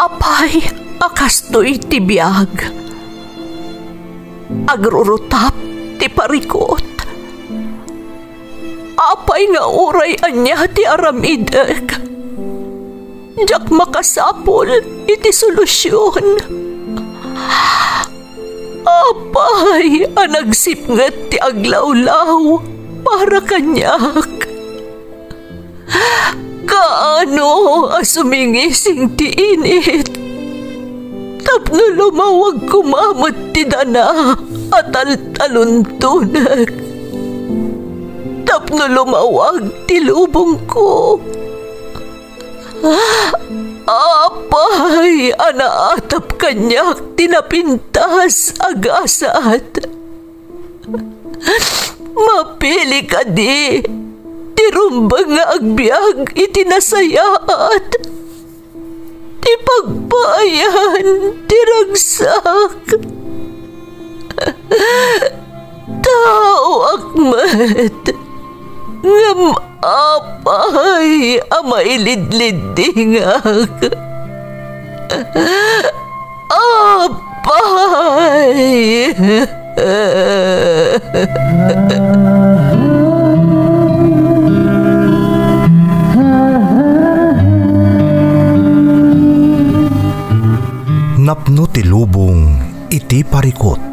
Apay, akastoy ti biyag. Agrurutap ti parikot. Apay nga uray anya ti aramidek. Jak makasapol iti solusyon. Apay, anagsipnget ti aglawlaw para kanyak. Kaano asumingising ti init. Tapno lumawag kumamot ti dana at taluntunak. Tapno lumawag ti lubong ko. Apay, anaatap kanyak tinapintas agasat. Mapili ka di, tirumbang nga agbyag itinasayaat. Ti pagbayan, tiragsak. Tao akmat, ngam apay, amailidlidingak. Apay. Napno ti lubong iti parikot.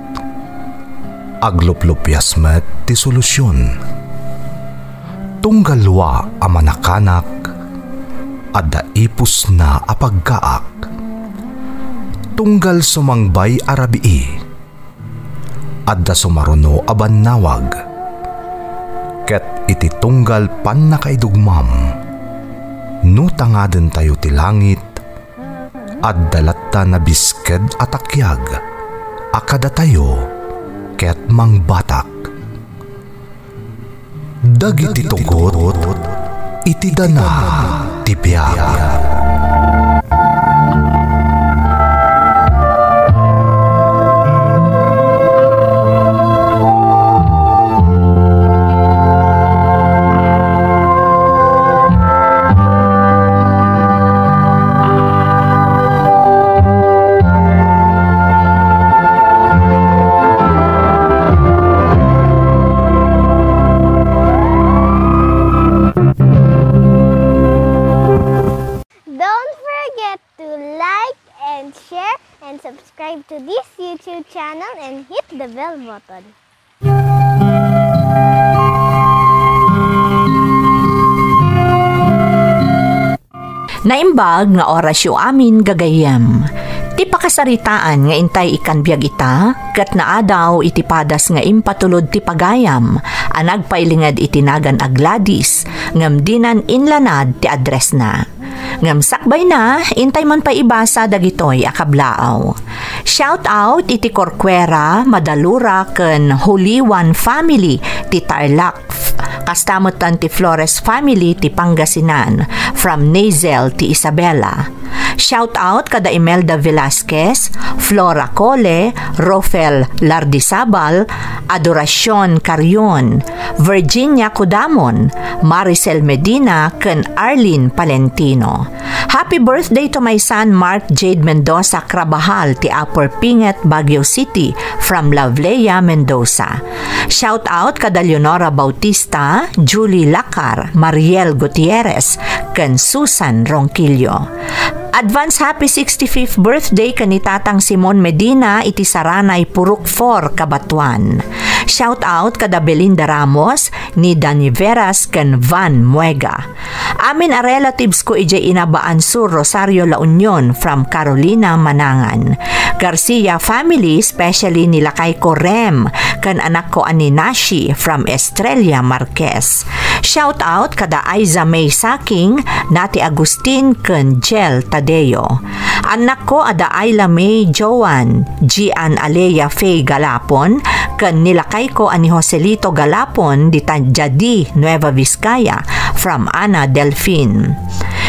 Agluplupyas met ti solusyon. Tunggalwa a manakanak adda ipus na apagkaak. Tunggal sumangbay arabii adda sumaruno a bannawag. Ket iti tunggal pan nakaidugmam no tangaden tayo ti langit adda latta na bisked atakyag akada tayo ket mangbatak. Dagiti tugot iti dana ti biag. Subscribe to this YouTube channel and hit the bell button. Naimbag nga orasyo amin gagayem. Ti pakasaritaan nga intay ikan biag ita, kat naadaw iti padas nga impatulod ti pagayam, anag pailingad itinagan agladis, ngam dinan inlanad ti address na. Ngam sakbay na, intay man pa ibasa dagitoy akablaaw. Shout out iti Corcuera, Madalura, ken Huliwan family ti Tarlac. Kastamutan ti Flores family ti Pangasinan, from Nazel ti Isabela. Shout out kada Imelda Velasquez, Flora Cole, Rofel Lardisabal, Adoracion Carion, Virginia Cudamon, Maricel Medina, ken Arlene Palentino. Happy birthday to my son Mark Jade Mendoza Crabahal ti Upper Pinget, Baguio City, from Lavleya, Mendoza. Shout out kada Leonora Bautista, Julie Lacar, Mariel Gutierrez, ken Susan Ronquillo. Advance happy 65th birthday kanitatang Simon Medina iti Saranay Purok 4 Kabatuan. Shout out kada Belinda Ramos ni Dani Veras ken Van Muega. Amin a relatives ko ije Inabaan Sur, Rosario La Union, from Carolina Manangan. Garcia family, especially ni Lakay ko Rem ken anak ko ani Nashi from Estrella Marquez. Shout out kada Aiza May Saking, Nati Agustin ken Jel Tadeo. Anak ko ada Ayla May Joan, Gian Alea Faye Galapon, ken nilakay ko ani Joselito Galapon di Tanjadi, Nueva Vizcaya, from Ana Delfin.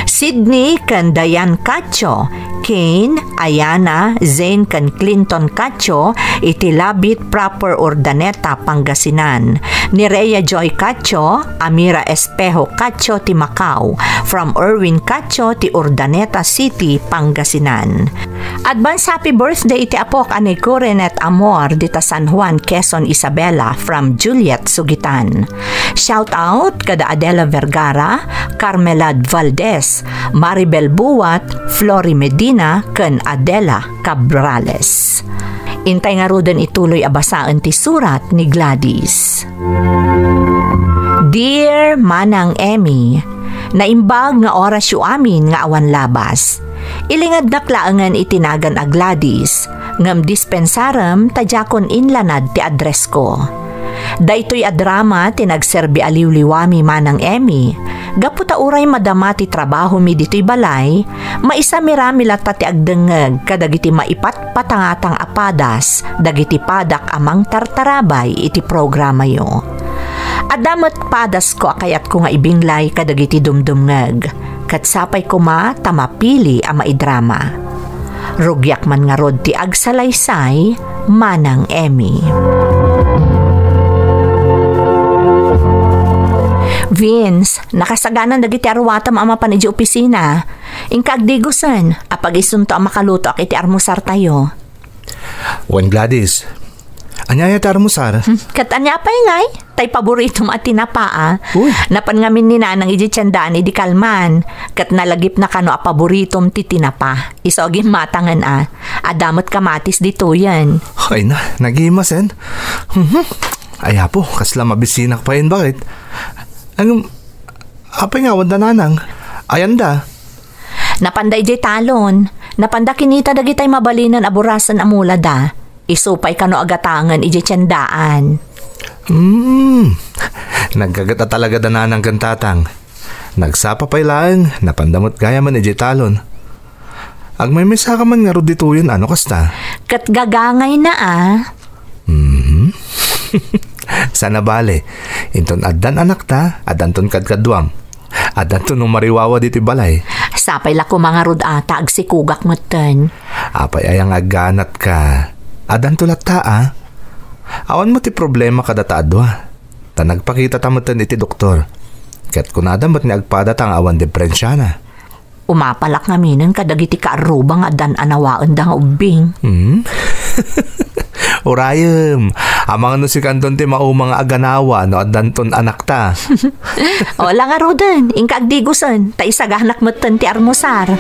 Sydney ken Dayan Cacho, McCain, Ayana, Zane kan Clinton Cacho, iti Labit Proper Urdaneta, Pangasinan. Ni Rhea Joy Cacho, Amira Espejo Cacho ti Macau, from Erwin Cacho ti Urdaneta City, Pangasinan. Advance happy birthday iti apok ani Corenet Amor dita San Juan, Quezon Isabela, from Juliet Sugitan. Shout out kada Adela Vergara, Carmelad Valdez, Maribel Buwat, Flori Medina, ken Adela Cabrales. Intay nga rodan ituloy abasaan ti surat ni Gladys. Dear Manang Emmy, naimbag nga oras yu amin nga awan labas. Ilingad naklaangan itinagan a Gladys, ngam dispensaram tadjakon inlanad ti address ko. Daytoy a drama tinagserbi aliwliwami Manang Emmy, gaputa uray madama ti trabaho mi dito'y balay, maisa mirami lata ti agdengeg kadagiti maipat patangatang apadas, dagiti padak amang tartarabay iti programa yo. Adamat padas ko akayat ko nga ibinglay kadagiti dumdumngeg, kat sapay ko tamapili a maidrama. Rugyak man nga rod ti agsalaysay, Manang Emmy. Vince, nakasaganan dagiti arwatam ama pa ni di opisina. Ingkagdigusan, apag isunto ang makaluto ak iti armusar tayo. Wan Gladys, anyaya ti armusar? Kat anya pa ngay, tay paborito mo at tinapaa. Napan ngamin ni nanang iji tiyandaan idi kalman, kat nalagip na kano a paboritom ti tinapa. Isogin matangan adamot kamatis dito yan. Ay na, nagimasen. Ay po, kasla mabisinak pa yun, bakit? Apay nga, wanda nanang. Ayanda. Napanday jay talon. Napanda kinita dagitay mabalinan aburasan amula da. Isupay kano agatangan ijay tiyandaan. Nagkagata talaga da nanang kantatang. Nagsapa pa'y lang, napandamot gaya man ijay talon. Ag may misa ka man nga ro dito yun, ano kasta? Kat gagangay na Sana bale, inton adan anak ta, adan ton kadkadwam. Adan ton nung mariwawa dito balay. Sapay lako mga rod ata agsikugak meten. Apay ayang aganat ka. Adan tulat ta Awan mo ti problema kada taadwa. Ta nagpakita tamutan iti doktor. Ket kunada mat ni agpada tang awan deprensya na. Umapalak ngaminan kadagiti kaarubang adan anawaan dang ubing. Urayem, amang no si kanton ti maumang aganawa no adanton anak ta. Ola nga rodan, ingkagdigusan, ta isaganak meten ti armusar.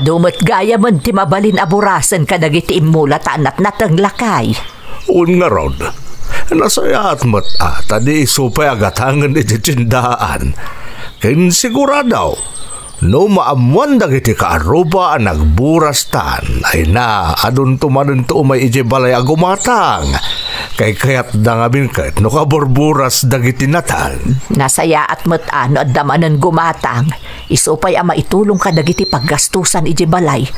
Dumot gaya man ti mabalin aburasan kadagiti imula tanat natang lakay. Un nga rod, nasayat mo't ata di isupay agatangan iti tindaan. Kin siguradaw, no maamuan dagiti kaaruba ang nagburastan, ay na adun tumanin to umay iti balay agumatang. Kay kayat dangabin kahit no kaburburas dagiti natan. Nasaya at matano at damanan gumatang. Isupay ama itulong ka dagiti paggastusan iji balay.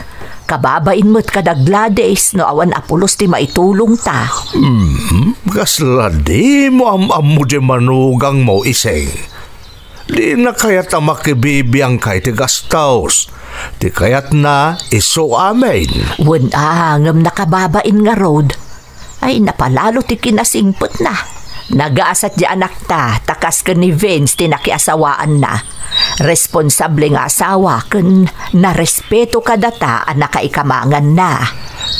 Kababain mo't kadaglades no awan apulos ti maitulong ta. Kasla di mo mo di manugang mo iseng. Di na kayat na makibibiyang kay ti gastaws. Di kayat na iso amin. Ngam nakababain nga road. Ay napalalo ti kinasingpot na. Nagaasat di anak ta, takas ka ni Vince tinakiasawaan na. Responsable nga asawa kun narespeto ka data ang nakaikamangan na.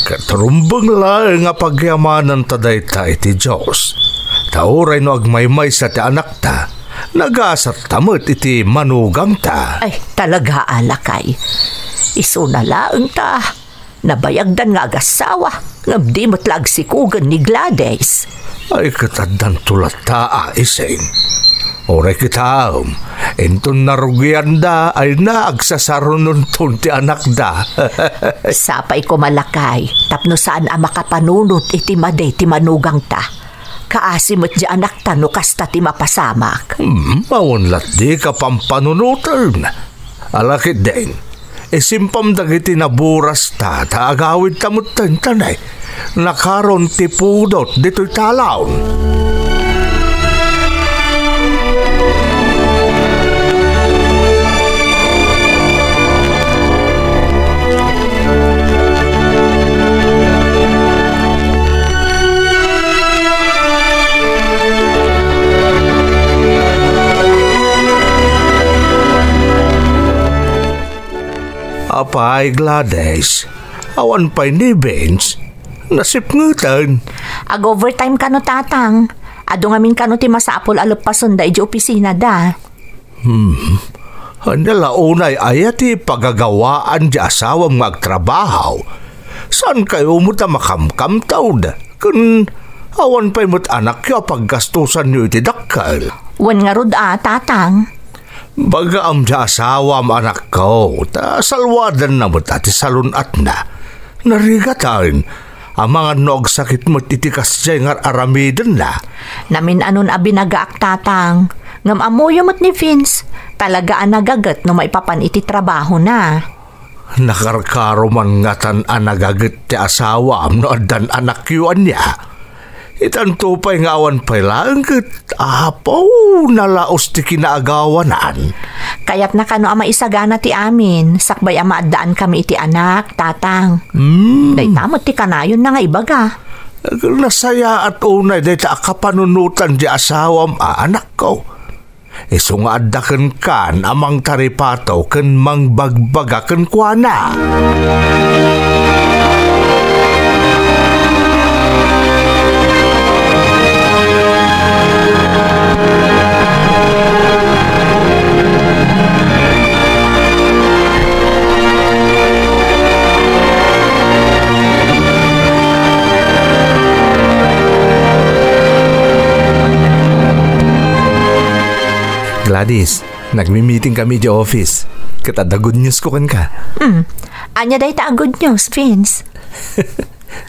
Katrumbang lang nga pagyamanan ta dayta iti Diyos. Tauray no agmaymay sa ti anak ta, nagasat tamot iti manugang ta. Ay talaga alakay. Iso na laang ta. Nabayagdan nga agasawa, ngam di mo't lagsikugan ni Gladys. Ay kataddan tulat ta iseng. Ore kita, inton narugian da ay naagsasarunon ton ti anak da. Sapay ko malakay, tapno saan ang makapanunot iti maday ti manugang ta. Kaasimot di anak ta no kasta ti mapasamak. Maunlat di ka pampanunutan. Alakit din, isimpam dagiti naburas ta, taagawid tamutan tanay. Nakaron ti pudot dito'y talaon. Apay, Gladys, awan pa'y ni Vince, nasipngutan. Ag-overtime ka no, tatang. Ado ngamin ka no ti masapol alupason da iji opisina da. Handala unay ayati pagagawaan di asawang magtrabaho. Saan kayo mo ta makamkam tawd? Kun awan pa'y mo't anak yo paggastusan nyo iti dakkal. Wan nga rod tatang. Baga am di asawam anak ko, ta salwadan na mo't ati salunat na. Narigatan, ang mga nog sakit mo't itikas dyan nga aramidan na. Namin anon abinagaak tatang. Ngam amuyo mo't ni Vince. Talagaan nagagat no maipapan iti trabaho na. Nakarkaro man nga tan anagagat ti asawam no adan anak yuan niya. Itan tupay nga awan pa'y langit, apaw, nalaos ti kinaagawanan. Kaya't na kano ama isagana ti amin, sakbay ama addaan kami iti anak, tatang. Day tamot ti kanayon na nga ibaga. Nasaya at unay day ta akapanunutan di asawam anak ko. Iso nga addaken kan amang taripato ken mangbagbaga ken kuana. Gladys, nagmi-meeting kami di office. Katada good news ko kan ka. Anya day ta good news, Vince.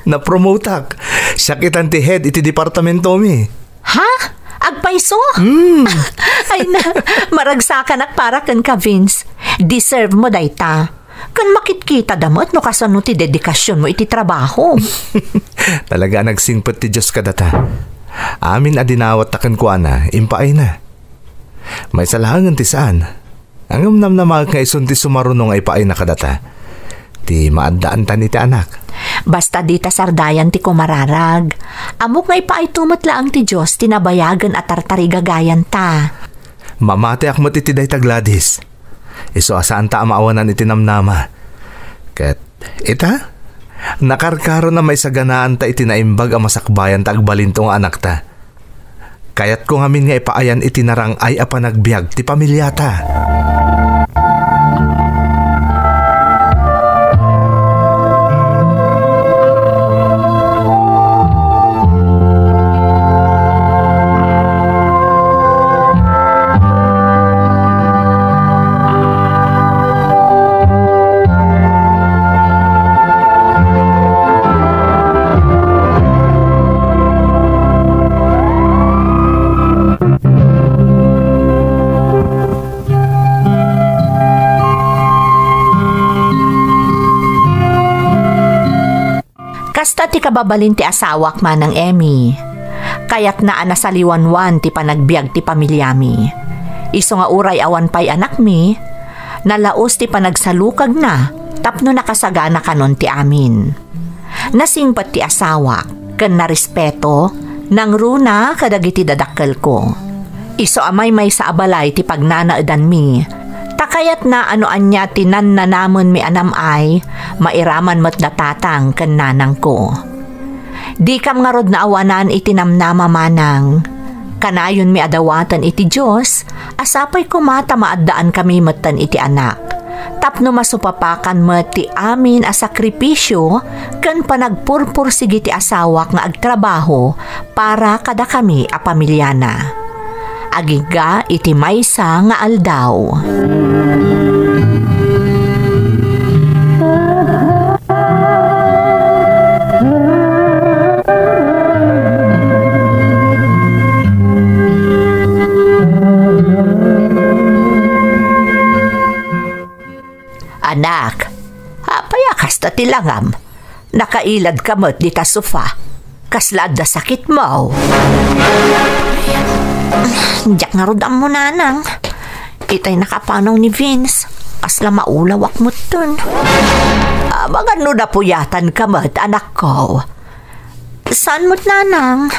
Na-promote ak. Sakitan ti head iti departamento mi. Ha? Agpaiso? Ay na, maragsakan ak para kan ka, Vince. Deserve mo day ta. Kan makitkita damot no kasano ti dedikasyon mo iti trabaho. Talaga nagsingpot ti Diyos kadata. Amin adinawat takan ko ana, impaay na. May salahangan ti saan. Ang umnamnamag nga isun ti sumarunong ay paay na kadata. Ti maaddaan ta ni ti anak. Basta di ta sardayan ti kumararag. Amok nga ipaay tumutla ang ti Diyos tinabayagan at tartarigagayan ta. Mamati ak mo ti day ta Gladys. Iso asaan ta amaawanan iti namnama. Ket ita? Nakarkaro na may saganaan ta iti naimbag ang masakbayan ta agbalintong anak ta. Kayat ko ngamin nga ipaayan itinarang ay apanagbiag ti pamilyata. Kasta ti kababalin ti asawak manang Emmy. Kaya't naa nasaliwanwan ti panagbiag ti pamilyami. Iso nga uray awan pa'y anak mi, nalaos ti panagsalukag na, tapno nakasagana kanon ti amin. Nasingpat ti asawak, ken narespeto, nang runa kadagiti dadakkel ko. Iso amay may sa abalay ti pagnanaadan mi, takayat na ano anya tinan na namon mi anam ay, mairaman mo't datatang ken nanang ko. Di kam nga rod na awanan iti namnama manang. Kanayon mi adawatan iti Diyos, asapay kumata maaddaan kami matan iti anak. Tapno masupapakan met ti amin a sakripisyo ken panagpurpursigi ti asawak nga agtrabaho para kada kami a pamilyana. Agiga iti maysa nga aldaw. Anak, payakas ta tilangam. Nakailad ka mo't di ta sofa. Kaslad da sakit mo. Diyak nga rodam mo, nanang. Itay nakapanaw ni Vince. Kasla maulawak mo dun. Magano na puyatan ka mo't, anak ko. Saan mo't, nanang?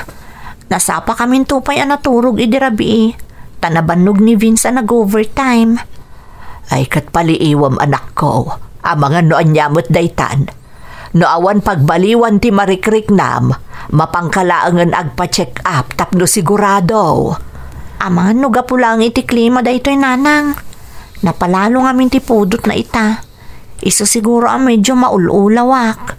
Nasapa kaming tupay anaturog idirabi. Tanabanog ni Vince na nag-overtime. Ay katpaliiwam, anak ko. Mga noan nyamot daytan. Noawan pagbaliwan ti marikriknam, mapangkalaangan agpa-check up tapno sigurado. Mga nuga pulang iti klima daytoy, nanang. Napalalo ngamin ti pudot na ita. Iso siguro medyo maululawak.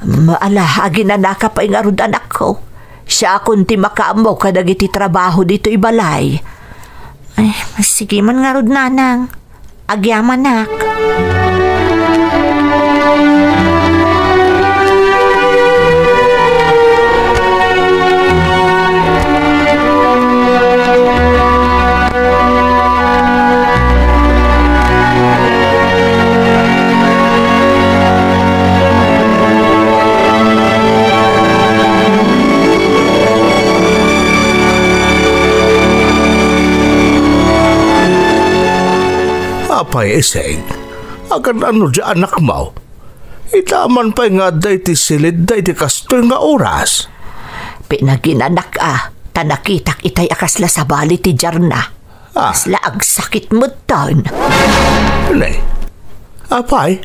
Maala, aginanaka pa ingarod, anak ko. Siya kunti makaamaw kadag iti trabaho dito ibalay. Ay, sige man ngarod, nanang. Agyaman, nak. Apay iseng, agan ano di anak mo? Itaman pa nga day ti silid day ti kastoy nga oras. Pinaginanak tanakitak itay akasla sa bali ti Jarna. Asla agsakit mo tan. Nay, apay,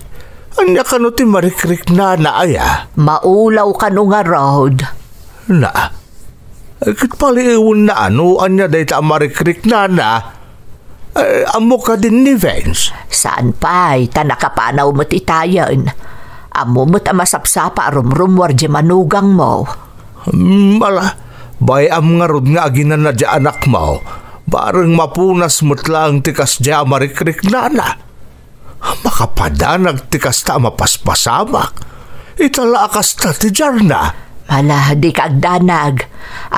anya ka no ti marikrik na aya? Maulaw ka no nga road. Na, kit paliiwan na ano, anya day ta marikrik na. Amo ka din ni Vince? Saan pa'y tanakapanaw mo't itayan? Amo mo't amasapsapa rumrumwar di manugang mo. Mala, bayam nga rod nga aginan na di anak mo. Barang mapunas mo't lang tikas di amarikrik na. Makapadanag tikas ta mapaspasamak. Itala akas ta ti Jarna. Mala, di kaagdanag.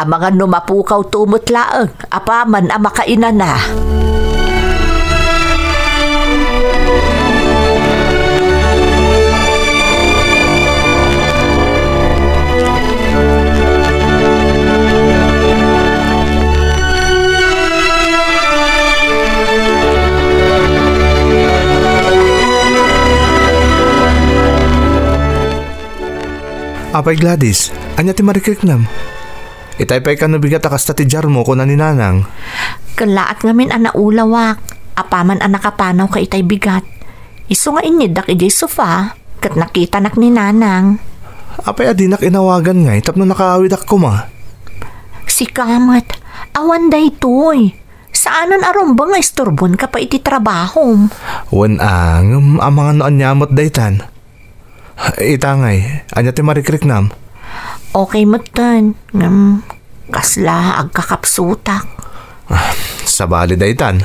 Ang mga numapukaw tumot laang. Apaman ang makainan na. Apay Gladys, anya ti marikiknam. Itay pa'y ka nabigat akas ti jar mo ko na ni nanang. Kalaat ngamin anaulawak. Apaman anakapanaw ka itay bigat. Iso nga inidak ijay sofa. Kat nakita nak ni nanang. Apay adinak inawagan nga, tapno nakaawid ako ma. Si Kamat, awan day toy. Saanan aron ba nga istorbon ka pa iti trabaho? Wan ang mga noan nyamot daytan. Itangay, anya ti marikiknam. Okay matan. Kasla agkakapsutak. Sa bali daytan.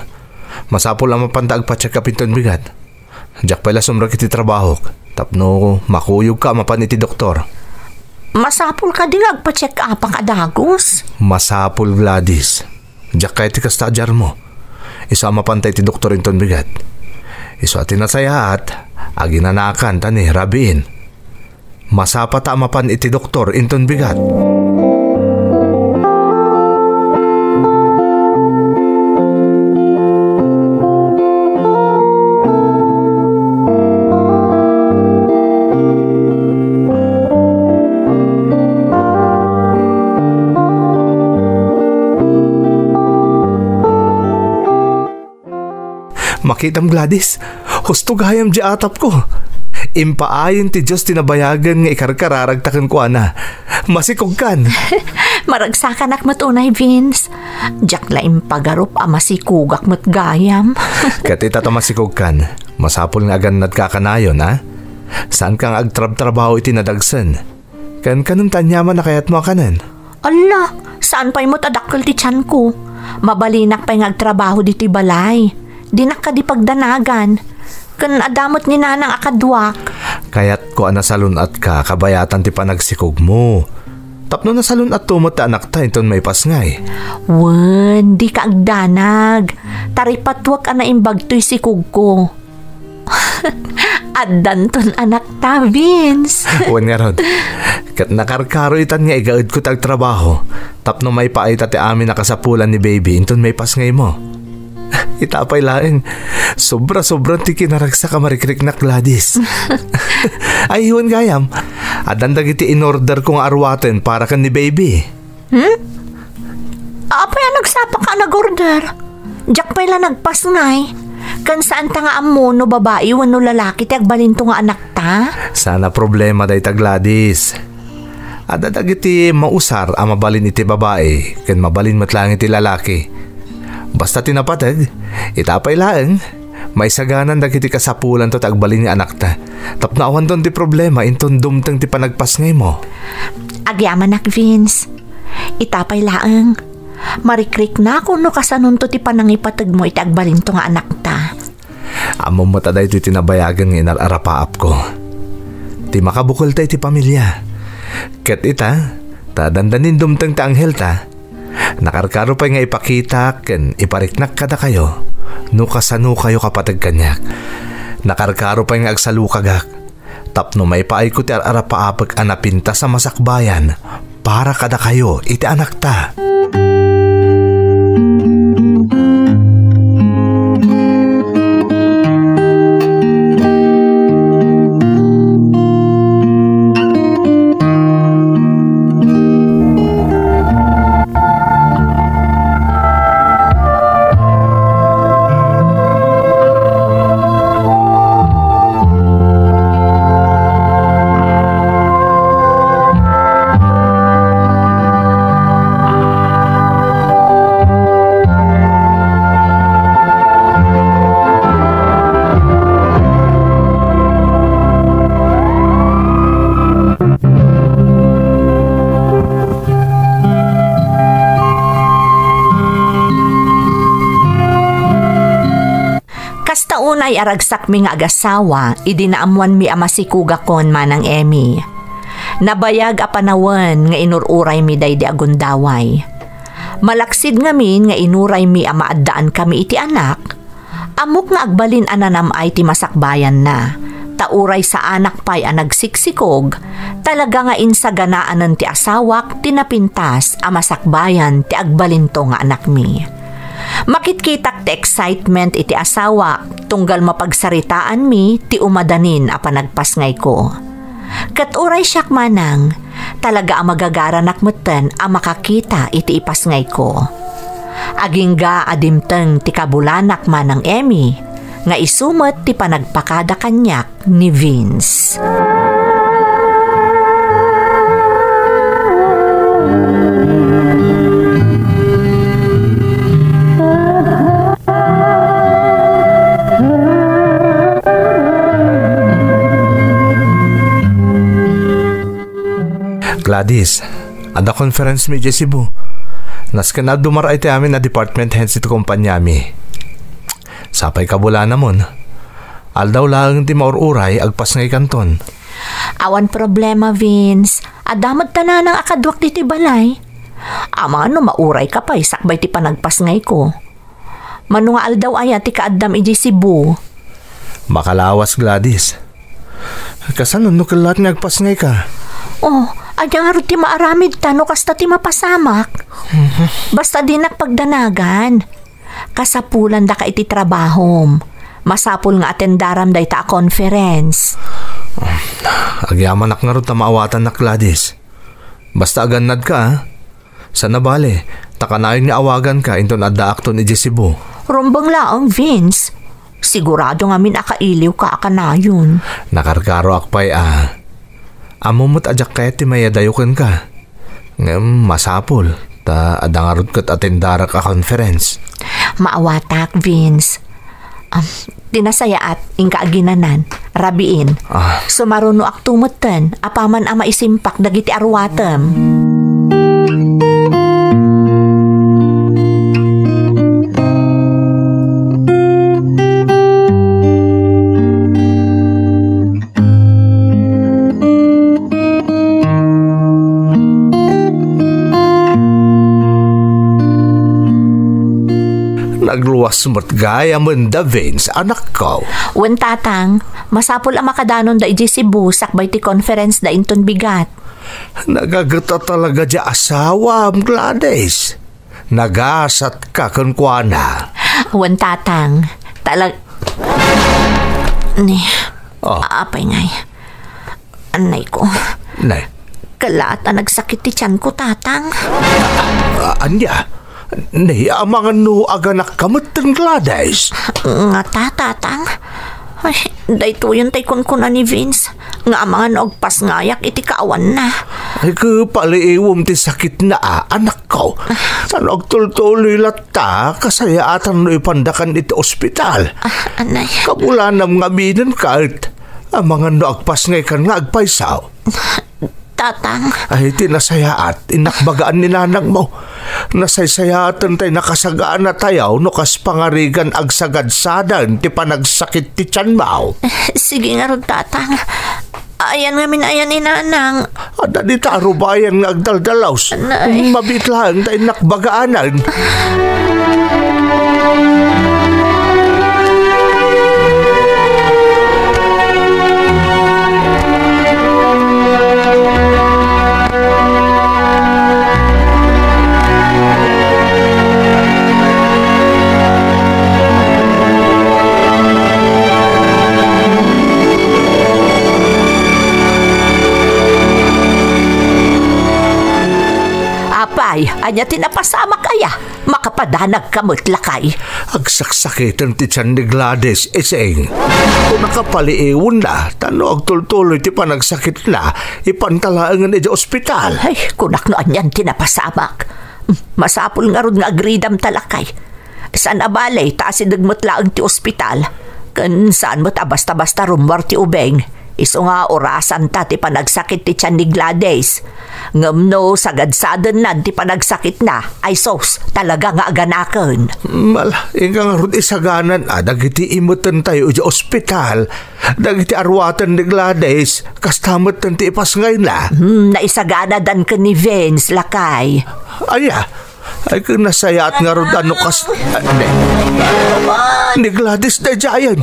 Masapol ang mapantaag pa check up inton bigat. Diyak pala sumrak iti trabaho. Tapno makuyog ka mapan iti doktor. Masapol ka din agpa-check up ang adagos. Masapol Gladys. Diyak kaya ti kastadjar mo. Isa mapantay ti doktor inton bigat. Iso atin na sayahat. Aginanakan tani rabiin. Masapat amapan iti doktor inton bigat. Makitam Gladys, husto gayam di atap ko. Impaayon ti Diyos tinabayagan nga ikarkararagtakan ko ana. Masikog kan. Maragsakan ak matunay, Vince. Diyak la impagarup masikugak mat gayam. Katita ta masikog kan. Masapol nga agan nadkakanayon ha. Saan kang agtrab-trabaho iti nadagsan? Kan kanun tanyaman na kayat mo kanan. Ala, saan pa'y mo tadakkel ti tiyan ko? Mabalinak pa yung agtrabaho dito balay. Dinak ka di pagdanagan. Kan adamot ni nanang akadwak. Kaya't ko nasalunat ka, kabayatan ti panagsikog mo. Tapno nasalunat tumot ta anak ta, inton may pasngay. Wen, di ka agdanag. Taripatwak ka na imbag to'y sikog ko. Adanton anak ta, Vince. Wen nga ron. Kat nakarkaro itan nga igaud ko tagtrabaho. Tapno may paita ti amin nakasapulan ni baby, inton may pasngay mo. Itapay laeng. Sobra-sobra ti kinaragsa ka marikrik na Gladys. Ay, hiwan gayam. Adan dagiti in-order kong arwaten para kan ni baby. Apay nagsapa ka nag-order? Diyak pa'y la nagpasngay. Kan saan ta nga amo no babae wano lalaki ti agbalinto nga anak ta? Sana problema day ta Gladys. Ada dagiti mausar ang mabalin iti babae, ken mabalin matlang iti lalaki. Basta tinapatag, itapay laeng. May saganan dagiti kasapulan to tagbalin ni anak ta. Tapnaawan doon ti problema, inton dumteng ti panagpasngay mo. Agyaman nak, Vince. Itapay laeng. Marikrik na kung no kasanon to ti panangipatag mo iti agbalin to nga anak ta. Amo mo taday ito tinabayagan ng inararapaap ko. Ti makabukol tayo ti pamilya. Ket ita, tadandanin dumteng ti anghel ta. Nakarkaro pa nga ipakita ken ipariknak kada kayo. No kasano kayo kapatag kanyak. Nakarkaro pa nga agsalukagak. Tapno may paay ko ti ararapaapag anapinta sa masakbayan para kada kayo iti anak ta. Unay aragsak mi nga agasawa, idinaamuan mi amasikuga kon manang Emmy. Nabayag a panawan nga inururay mi daydi agundaway. Malaksid ngamin nga inuray mi a maaddaan kami iti anak. Amok nga agbalin ananam ay ti masakbayan na. Tauray sa anak pay a nagsiksikog, talaga nga insaganaanan ti asawak tinapintas a masakbayan ti agbalin to nga anak mi. Makitkitak ti excitement iti asawa, tunggal mapagsaritaan mi ti umadanin a panagpasngay ko. Kat uray siyak manang, talaga ang magagaranak meten a makakita iti ipasngay ko. Agingga adimteng ti kabulanak manang Emmy, nga isumet ti panagpakada kanyak ni Vince. Gladys, ada conference mi dyan Cebu. Nas na dumaray ti amin na department heads ito kumpanya mi. Sapay kabula namon. Aldaw lang ti maururay agpas ngay kanton. Awan problema, Vince. Adamad tanan ang akadwak diti balay. Ama no mauray ka pa, isakbay ti panagpas ngay ko. Mano nga aldaw aya ti kaadam iji Cebu. Makalawas Gladys. Kasanon no kalat nga agpas ngay ka? Oh, adyang harot ti maaramid tano kasta ti mapasamak. Basta di nakpagdanagan. Kasapulan da ka iti trabahom. Masapul nga atendaram da ita a conference. Agyaman ak nga rin maawatan na Gladys. Basta aganad ka ha. Sa nabale, takanayon ni awagan ka inton adda akton iji Cebu. Rombang laang Vince. Sigurado nga min akailiw ka akanayon. Nakarkaro akpay Amumot ajak kaya ti mayadayukan ka. Ngam masapol. Ta adangarod kat atendarak a conference. Maawatak, Vince. Tinasaya at ingkaaginanan. Rabiin. Sumaruno ak tumutan. Apaman ama isimpak dagiti arwatem. Nagluwas mo't gaya man da Vince, anak ko. Wen tatang, masapol ang makadanon da iji Cebu sakbay ti conference da inton bigat. Nagagata talaga di asawa, Gladys. Nagasat ka kuana. Wen tatang, Ni, apay ngay. Anay ko. Nay, Kalaat na nagsakit ti tiyan ko, tatang. anya? Nay, mga no aganak kamatan, Gladys. Nga tatang. Ay, dayto yun tay kun ni Vince. Nga mga nagpas ngayak iti kaawan na. Ay paliiwom ti sakit na anak ko. Sa nagtultuloy lata, kasayaatan no ipandakan iti ospital. Anay. Kabulanam nga binan kahit ang mga noagpas ngay kan nga agpaisaw. Tatang. Ay tinasayaat, inakbagaan ni nanang mo. Nasaysayaatan tayo nakasagaan na tayaw no kas pangarigan agsagad-sadan ti panagsakit ti tiyan mo. Sige nga ron, tatang. Ayan nga minayan ni nanang. Ada di tarubayan nga agdaldalaws. Anay. Mabitlaan tayo nakbagaanan. Apay, anya tinapasama kaya. Makapadanag kamot lakay. Agsaksakitan ti tiyan ni Gladys iseng. Kung nakapaliiwan na, tano agtultuloy ti panagsakit na, ipantalaangan iti ospital. Ay, kunak no anyan tinapasamak. Masapul nga ron nga agridam talakay. Saan abalay, taas idagmat laang ti ospital. Kan saan mo't basta-basta rumwar ti ubeng. Iso nga orasan ta ti panagsakit ti tiyan ni Gladys. Ngamno sagad-sadan na ti panagsakit na. Ay sos, talaga nga aganakan. Mala, ingang rud isaganan dagiti imutan tayo di ospital. Dagiti arwatan ni Gladys, kastamatan ti ipas ngayon na. Naisagana dan ka ni Vince, lakay. Aya, ay kung nasayaat nga rud ano kas... Ni Gladys na jayan.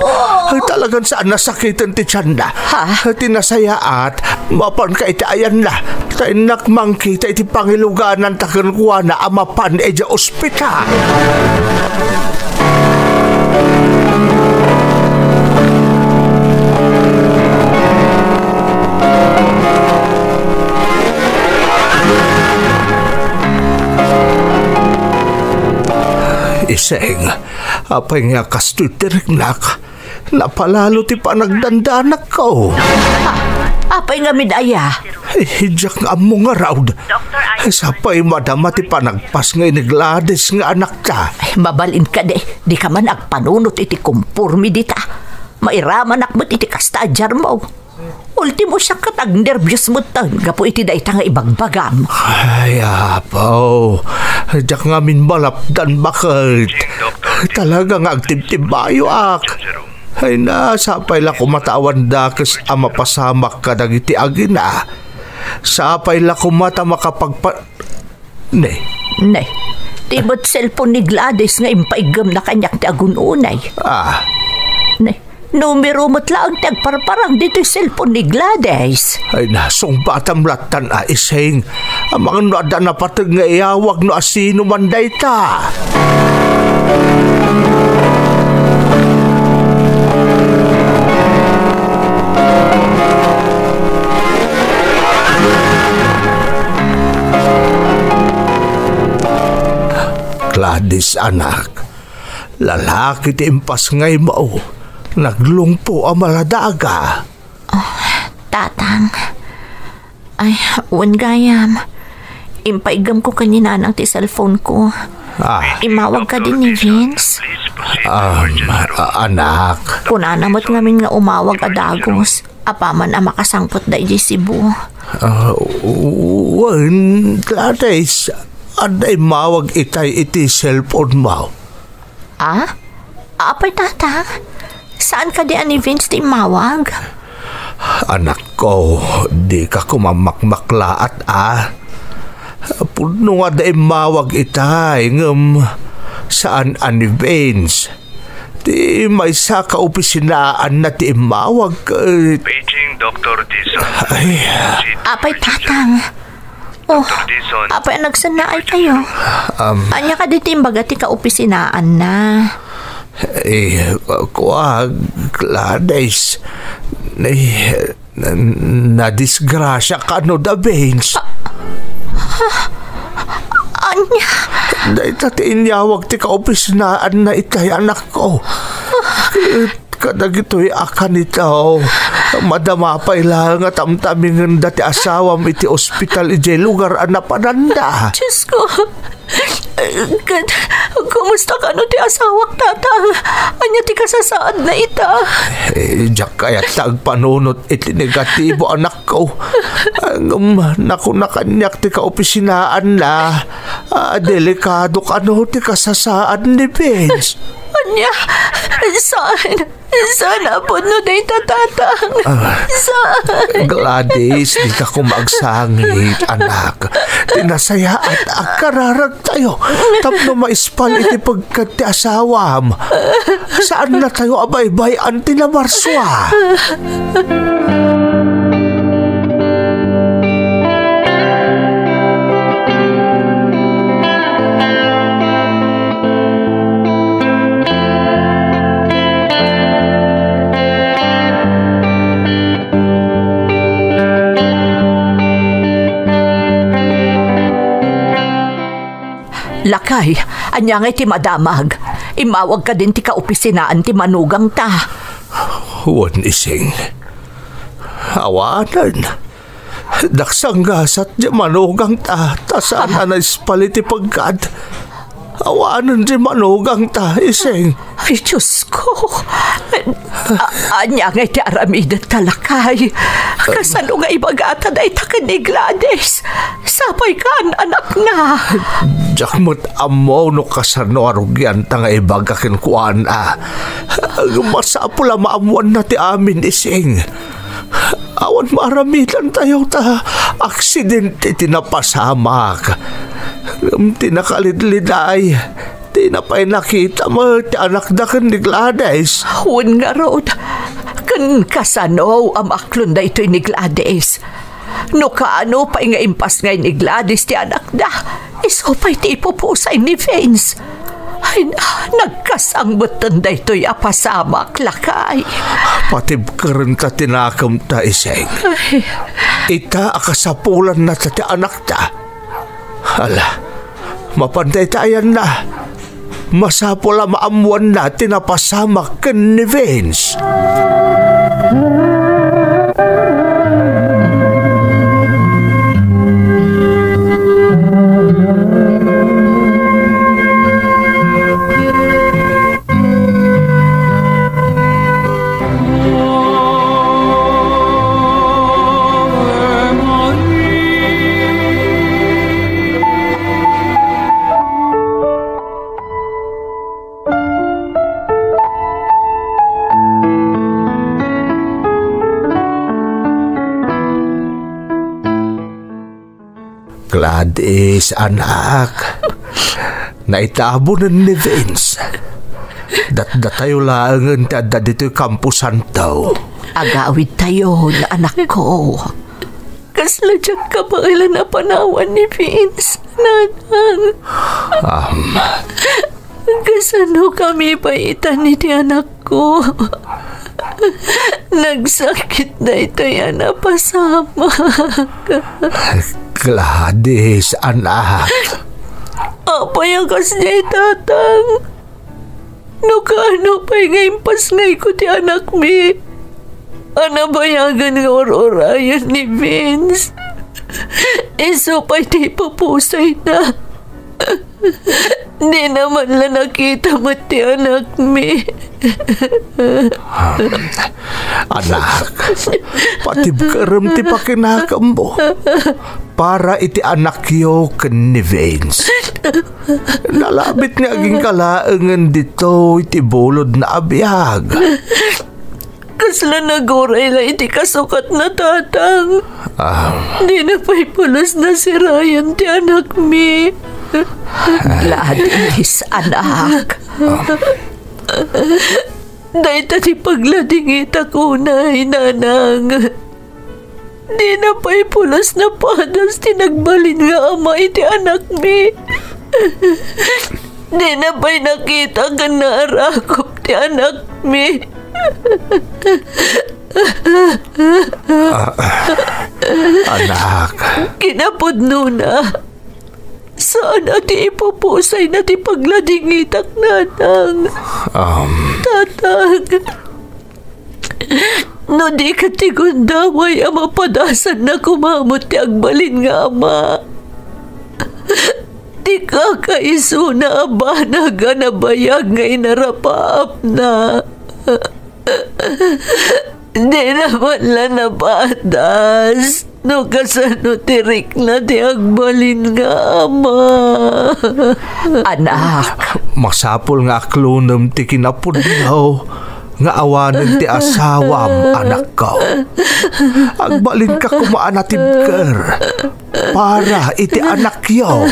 Ay talagang saan nasakitan ti tiyan na. Tinasayaat, mapan ka iti ayan na. Tayo nakmangki tayo iti pangiluganan takan kuwa na amapan e di ospital. Iseng, apay nga kastoy tiriknak, napalalo ti panagdandanak ko. Apay nga midaya. Hidyak nga mo nga raud. Sapay madama ti panagpas nga ni Gladys nga anak ta. Ay, mabalin ka di ka man agpanunot iti kumpurmi dita. Mairaman akmat iti kastadjar mo. Ultimo siya katag nervyos mo tan, gapo iti dayta nga ibagbagam. Ay, apaw. Hidyak nga min malapdan bakit. Talaga nga agtibtibayo ak. Ay na, sapay la kumatawan da kas amapasamak ka dagiti agina. Sapay la kumata makapagpa... Ne. Tibot cellphone ni Gladys nga impaigam na kanyak ti agununay. Ne. Numero mo't lang tagparparang dito yung cellphone ni Gladys. Ay nasong batam latan iseng. Ang mga nada na patag nga iyawag no asino man dayta. Gladys anak, lalaki ti impas ngay mo. Naglungpo ang maladaga. Tatang. Ay, gayam. Impaigam ko kanina ng ti cellphone ko. Imawag ka din ni Vince. Anak. Kunanamot ngamin nga umawag adagos. Apaman ang makasangpot da iji Cebu. Gladys, aday mawag itay iti cellphone mo. Apay tatang? Saan ka di ani Vince di mawag? Anak ko, di ka kumamakmaklaat Puno nga da mawag itay ngam Saan ani Vince? Di may sa kaopisinaan na ti imawag ka. Paging Dr. Dison. Ay, Apay tatang. Oh, Dison. apay nagsanaay kayo. Anya ka dito yung baga ti kaopisinaan na. Gladys, na-disgrasya ka no da Vince. Anya? Dahil tatiinyawag ti kaopisinaan na itay anak ko. Kadag ito'y akan ito. Madamapay lang at amtaming dati asawam iti ospital iti lugar na pananda. Diyos ko. Kumusta ka no ti asawak tatang? Anya ti kasasaad na ita? Diyak kaya tagpanunot iti negatibo anak ko. Naku na kanyak ti kaopisinaan na. Delikado ka no ti kasasaad ni Vince. Anya? Saan po no day tatatang? Saan? Gladys, di ka kumagsangit, anak. Tinasaya at akararag tayo. Tapno maispal iti pagkat ti asawam. Saan na tayo abay-bay ang tinamarswa? Lakay, anya nga ti madamag. Imawag ka din ti kaopisinaan ti manugang ta. Huwag ising. Awanan. Daksang gasat di manugang ta. Tasaan na naispal iti pagkad. Awanan di manugang ta, ising. Ay, Diyos ko. Anya nga ti aramidat talakay. Kasano nga ibagata da itakan ni Gladys. Sapay kan anak na. Jakmut amo no kasano arugyan ta nga ibagakin kuan masapula maamuan na ti amin ising. Awan maaramitan tayo ta. Aksidente tinapasamak. Tinakalidliday. Tinapay nakita mo ti anak da kan ni Gladys. Huwag nga road. Kan kasano ang aklon da ito'y ni Gladys. No kaano pa nga impas ngay ni Gladys ti anak da. Iso pa'y ti ipupusay ni Vince. Ay, nagkasangbutan da ito'y apasamak, lakay. Patib ka rin ta tinakam ta iseng. Ita akasapulan na ta ti anak ta. Hala, mapantay tayan na. Masapula maamuan na tinapasamak ken ni Vince. Gladys, anak. Naitabo na ni Vince. Datatayo lang at dito'y kampusan daw. Agawid tayo na anak ko. Kasladyak ka ba ilan na panawan ni Vince, nanang? Kasano kami paitan ni ti anak ko? Nagsakit na ito'y napasama. Gladys, anak. Apay ang kasjay tatang. No kaano pa'y ngaimpas ngay ko ti anak mi. Anabayagan nga or-orayan ni Vince. Iso pa'y ti papusay na. Di naman lang nakita mo ti anak mi. Anak, patib karam ti pakinakam mo. Para iti anak yo ken ni Vince. Nalabit nga aging kalaangan dito iti bulod na abiyag. Kasla naguray lang iti kasukat na tatang. Di na pa'y pulas na si Ryan ti anak mi. Gladys, anak. Dahil tadi pagladingit ako na nanang. Di na pa'y pulas na padas tinagbalin nga ama iti anak mi. Di na pa'y nakita ka na arakop ti anak mi. Anak. Kinapudno na. Saan ati ipupusay na ti pagladingitak nanang? Tatang. No di ka ti gundaway ang mapadasan na kumamot ti agbalin nga ama. Di ka kaiso na abana ga nabayag nga inarapaap na. Di naman lang napatas. No kasano tirik na ti agbalin nga ama. Anak. Masapol nga aklunam ti kinapudyaw nga awanan ti asawam anak ko. Agbalin ka kumaanatid ker para iti anak yaw.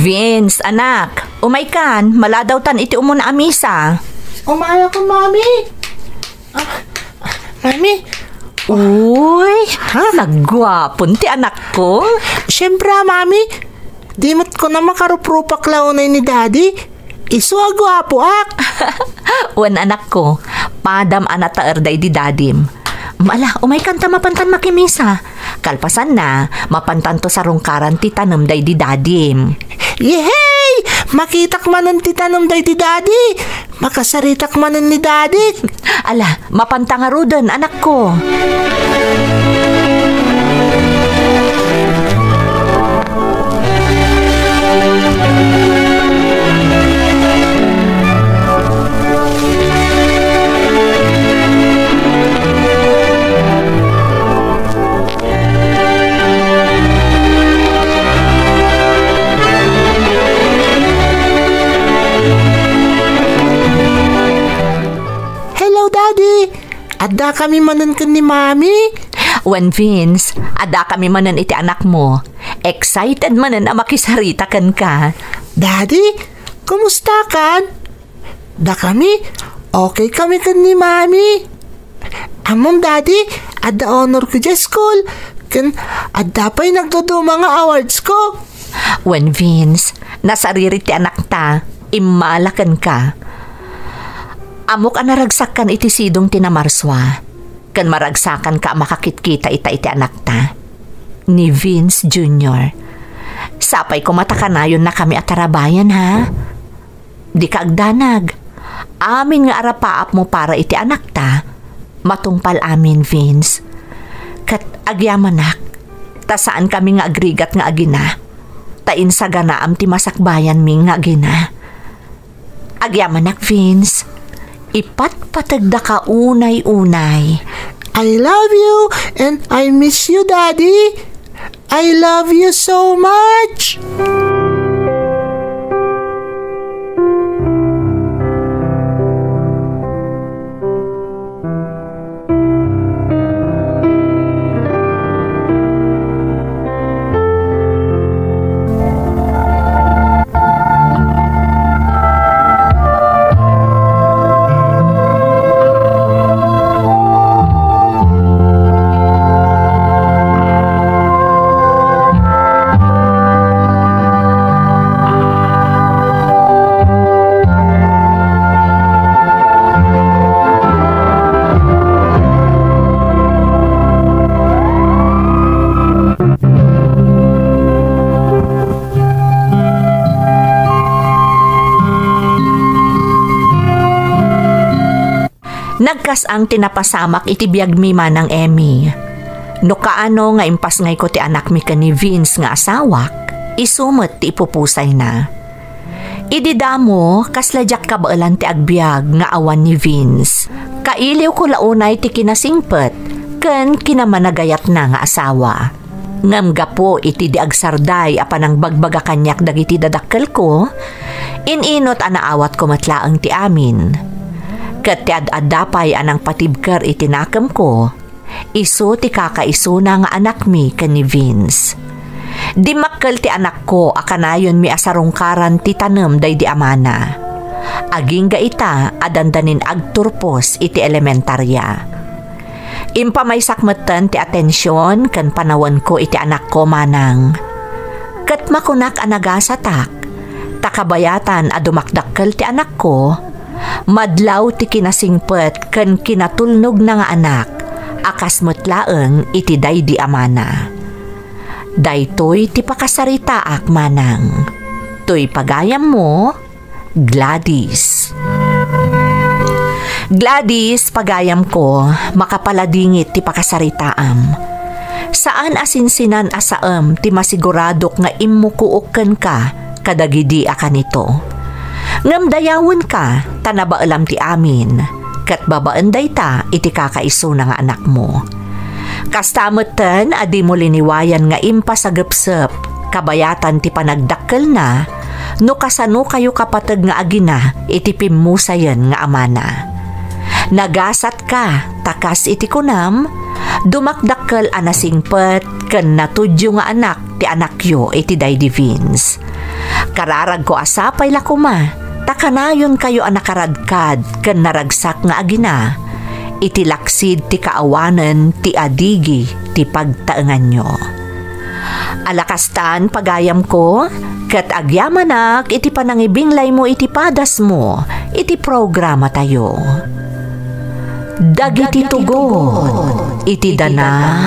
Vince, anak, umay kan, maladaw tan iti umuna amisa. Umaya ko, Mami. Mami, Uy, nagwapon ti anak ko. siyempre, Mami. Di mo't ko na makarupropak launay ni Daddy. Isu agwapo ak. Wan anak ko, padam anata erday di dadim. Mala, umay kanta mapantan makimisa. Kalpasan na, mapantan to sa rungkaran ti tanem day di dadim. Yehey! Makitak manan ti tanom day di Daddy. Makasaritak manan ni Daddy. Ala, mapantang arudan anak ko. Hello, Daddy. Adda kami manan kan ni Mami. When Vince, ada kami manan iti anak mo. Excited manan na makisarita kan ka. Daddy, kumusta kan? Da kami, okay kami kan ni Mami. Amom, Daddy, adda honor ko dyan school. Kan, adda pa'y nagdodo mga awards ko. When Vince, nasariri ti anak ta, imalakan ka. Amok ang naragsakan iti sidong tinamarswa. Kan maragsakan ka makakitkita iti anak ta. Ni Vince Jr. Sapay kumata ka na yun na kami atarabayan ha. Di ka agdanag. Amin nga arapaap mo para iti anak ta. Matungpal amin, Vince. Kat agyamanak. Ta saan kami nga agrigat nga agina. Tain sa ganaam ti masakbayan mi nga agina. Agyamanak, Vince. Ipatpatagda ka unay-unay. I love you and I miss you, Daddy. I love you so much. Nagkas ang tinapasamak iti biyag mi manang Emmy. No kaano nga impas ngay ko ti anak mi ka ni Vince nga asawak, isumot ti ipupusay na. Ididamo kasladyak kabaalan ti agbyag nga awan ni Vince. Kailiw ko launay ti kinasingpet ken kinamanagayat na nga asawa. Ngam gapo iti di agsarday apanang bagbaga kanyak dagiti dadakkel ko, ininot anaawat ko matlaang ti amin. Ket ti ad-adapay anang patibker iti nakem ko, iso ti kakaiso na nga anak mi ken ni Vince. Di makkel ti anak ko akanayon mi asarungkaran ti tanem day di amana. Aging ga ita adandanin agturpos iti elementarya. Impamaysak metten ti atensyon ken panawan ko iti anak ko manang. Ket makunak anagasatak, takabayatan a dumakdakkel ti anak ko, madlaw ti kinasingpet ken kinatulnog na nga anak, akas metlaeng iti daydi amana. Daytoy ti pakasaritaak manang. Toy pagayam mo, Gladys. Gladys, pagayam ko, makapaladingit ti pakasaritaam. Saan asinsinan asaam ti masiguradok nga imukuuken ka kadagidi akan ito. Ngam dayawon ka, tanabaalam ti amin, kat babaan day ta iti kakaiso na nga anak mo. Kastamutan adi mo liniwayan nga impasagepsep, kabayatan ti panagdakkel na, no kasano kayo kapatag nga agina iti pimusayan nga amana. Nagasat ka, takas iti kunam, dumakdakkel anasingpet ken natudyo nga anak ti anakyo iti daydi Vince. Kararag ko asapay lakuma, takanayon kayo anakaradkad ken naragsak nga agina, iti laksid ti kaawanen ti adigi ti pagtaengan nyo. Alakastan pagayam ko, ket agyamanak iti panangibinglay mo iti padas mo, iti programa tayo. Dagiti tugon, iti dana,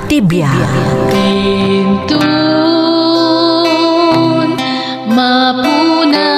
tibiyag. Tintun, mapuna